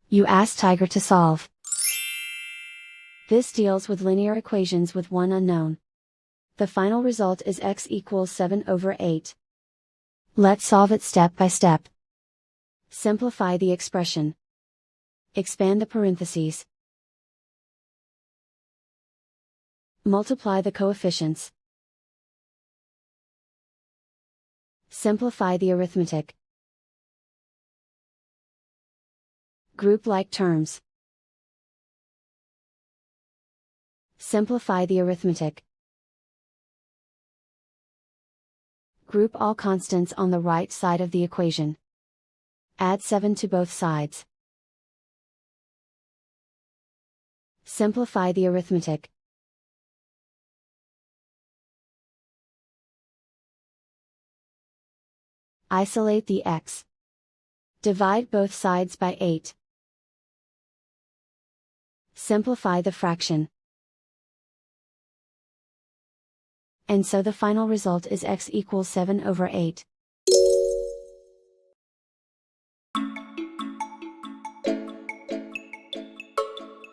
You ask Tiger to solve. This deals with linear equations with one unknown. The final result is x equals 7/8. Let's solve it step by step. Simplify the expression. Expand the parentheses. Multiply the coefficients. Simplify the arithmetic. Group like terms. Simplify the arithmetic. Group all constants on the right side of the equation. Add 7 to both sides. Simplify the arithmetic. Isolate the x. Divide both sides by 8. Simplify the fraction. And so the final result is x equals 7/8.